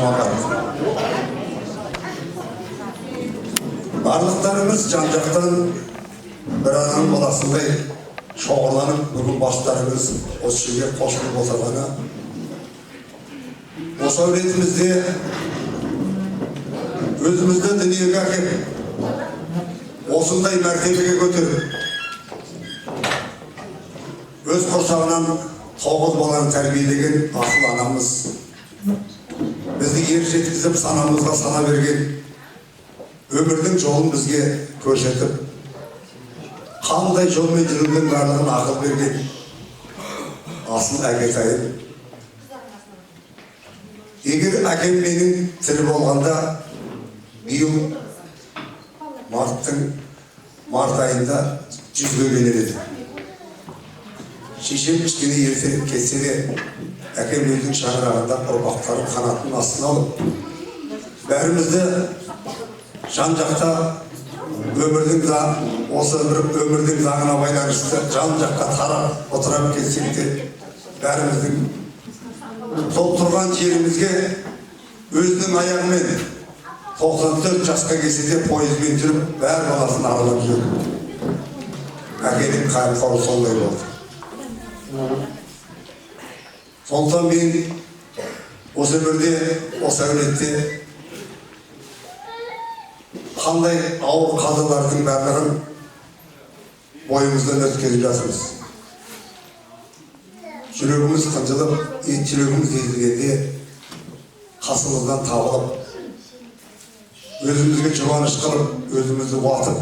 жамағат. Барлықтарыңыз жан-жақтан бір адам баласындай шоғырланып, бүгін бастарыңыз осы жерге қосылып отырғаны, осы әулетімізде өзімізді дүниеге әкеліп, осындай мәртебеге көтеріп, өз құрсағынан 9 баланы тәрбиелеген асыл анамыз, бізді ер жеткізіп санамызға сана берген, өмірдің жолын бізге көрсетіп, қандай жолмен жүрудің барлығын ақыл берген асыл әкетайым. Егер әкем менің тірі болғанда, биыл март айында 100-ге келер еді. Шешем кішкене ерте кетсе де, әкем өзінің шаңырағында ұрпақтарын қанатын астына алып, бәрімізді жан-жақта осы бір өмірдің заңына байланысты жан-жаққа тарап отырап кетсек те, бәріміздің сол тұрған жерімізге өзінің аяғымен 94 жасқа келсе де пойызбен жүріп, бәр баласын аралап жүріп, әкенің қайыр-қоры сондай болды. Сондықтан мен осы өмірде, осы әулетте қандай ауыр қазалардың барлығын бойымыздан өткеріп жатырмыз. Жүрегіміз қынжылып, жүрегіміз езілгенде қасымыздан табылып, өзімізге жұбаныш қылып, өзімізді уатып,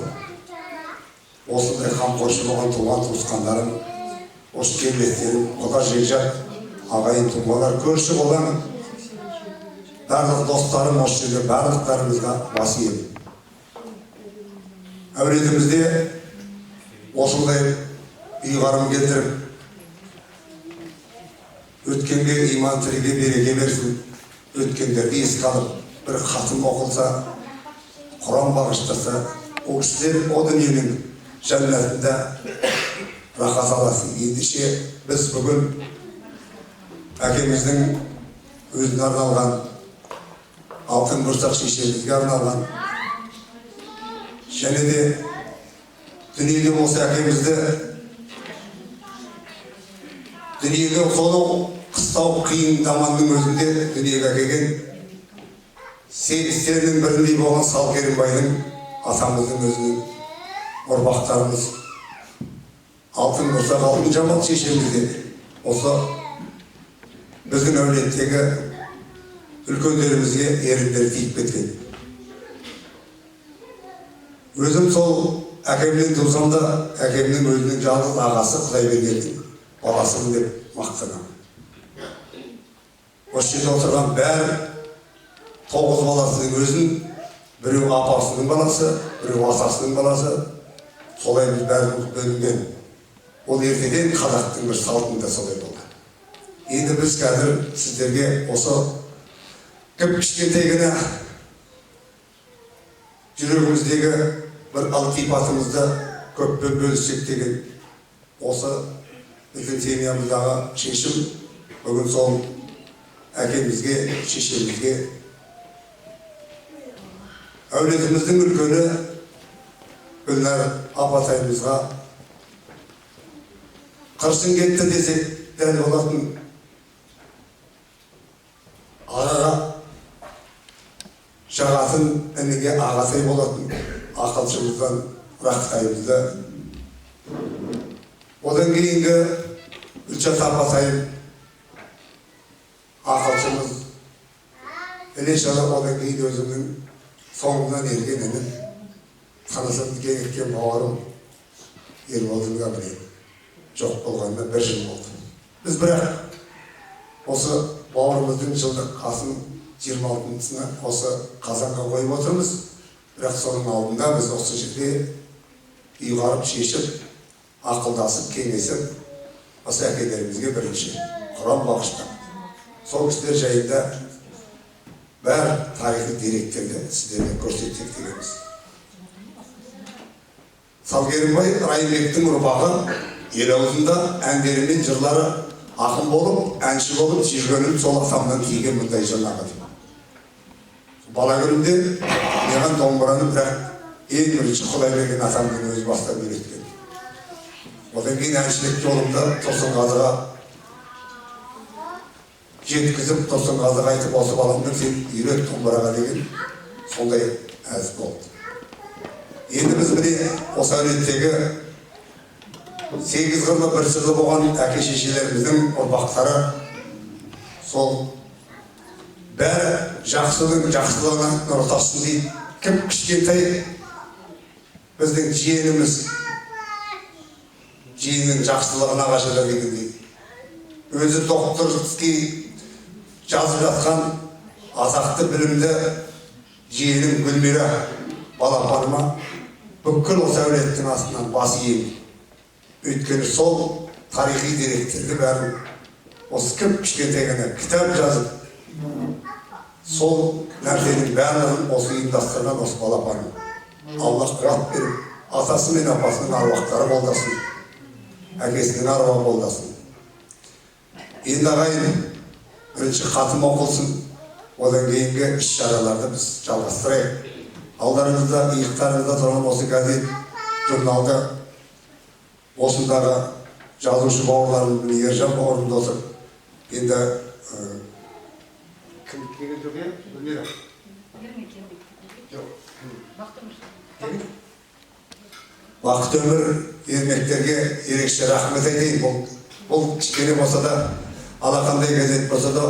осындай қамқоршы болған туған туысқандарым, осы жерлестерім, құда жекжат, ағайын туғандар, көрші болған барлық достарым осы жерде барлықтарымызға бас иемін. Әулетімізде осындай ұйғарым келтіріп, өткенге иман тіріге береке берсін, өткендерді еске алып, бір хатым оқылса, Құран бағыштаса, ол кісілер о дүниенің жәннатында рахат аласын. Ендеше біз бүгін әкеміздің өзіне арналған, алтын құрсақ шешемізге арналған, және де дүниеге осы әкемізді дүниеге сонау қыстау қиын заманның өзінде дүниеге әкелген сегіздердің біріндей болған Сал Керімбайдың атамыздың өзінің ұрпақтарымыз, алтын құрсақ алтын жамал шешемізде осы біздің әулеттегі үлкендерімізге еріндері тиіп кеткен. Өзім сол әкемнен туылсам да, әкемнің өзінің жалғыз ағасы Құдайбергеннің баласымын деп мақтанамын. Осы жерде отырған бәрі 9 баласының өзін, біреу апасының баласы, біреу атасының баласы, солай біз бәріміз бөлінген. Ол ертеден қазақтың бір салтында солай болды. Енді біз қазір сіздерге осы кішкентайғана жүрегіміздегі бір ылтипатымызды көппен бөліссек деген осы біздің семьямыздағы шешім бүгін сол әкемізге, шешемізге, әулетіміздің үлкені Гүлнар апатайымызға қыршын кетті десек дәл болатын ағаға жағатын ініге ағатай болатын ақылшымыздан Рақытайымызды, одан кейінгі Үлчат апатайым ақылшымыз, Ілешалы, одан кейін өзімнің соңынан ерген інім, қанысымды кеңіткен бауырым Ерболдың Габриел жоқ болғанына 1 жыл болды. Біз бірақ осы бауырымыздың жылдық асын 26-сына осы Қазанға қойып отырмыз. Бірақ соның алдында біз осы жерде ұйғарып, шешіп, ақылдасып, кеңесіп, осы әкелерімізге бірінші Құран бағыштап, сол кісілер жайында бәр тарихи деректерді сіздерге көрсетсек дегенбіз. Сал Керімбай Райымбектің ұрпағы ел аузында әндерімен жырлары ақын болып, әнші болып жүргенін сол атамнан тиген мұндай жырларға. бала күнімде маған домбыраны бірақ ең бірінші құдайберген атамның өзі бастап үйреткен. Одан кейін әншілік жолымда Тұрсынғазыға жеткізіп, Тұрсынғазыға айтып, осы баламды сен үйрет домбыраға деген сондай әз болды. Енді біз міне осы әулеттегі 8 қырлы бір сырлы болған әке шешелеріміздің ұрпақтары сол бәрі жақсылығына нұр тассын дейді. Кім кішкентай біздің жиеннің жақсылығына қашыда дегендей. Өзі докторский жазып жатқан атақты білімді жиенім Гүлмира балапаныма бүкіл осы әулеттің астынан басы иемін. Өйткені сол тарихи деректерді бәрін осы кім кішкентай ғана кітап жазып, сол нәрсенің бәрін осы ұйымдастырған осы балапаным. Алла қуат беріп, атасы мен апасының аруақтары болдасын, әкесінің аруағы болдасын. Енді ағайын, бірінші хатым оқылсын, одан кейінгі іс-шараларды біз жалғастырайық. Алдарыңызда, иықтарыңызда тұрған осы газет, журналда, осындағы жазушы бауырларым Ержан бауырымды отыр. Енді кім келген жоқ е? Гүлмира? Жоқ. Бақыт өмір ермектерге ерекше рахмет айтайын. Бұл кішкене болса да, алақандай газет болса да,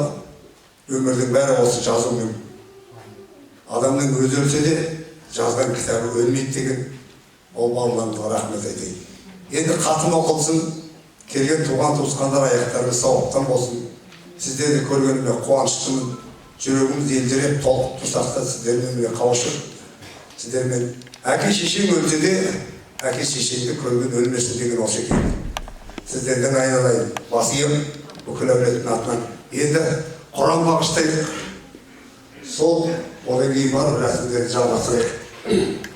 өмірдің бәрі осы жазумен. Адамның өзі өлсе де, жазған кітабы өлмейді деген ол бауырларымызға рахмет айтайын. Енді хатым оқылсын, келген туған туысқандар аяқтарыңыз сауаптан болсын. Сіздерді көргеніме қуаныштымын. Жүрегіміз елжіреп, толқып тұрсақта сіздермен қауышып, сіздермен әке шешең өлсе де, әке шешеңді көрген өлмесін деген осы екен. Сіздерден айналайын, бас ием бүкіл әулеттің атынан. Енді Құран бағыштайық. Сол одан кейін барып рәсімдерді жалғастырайық.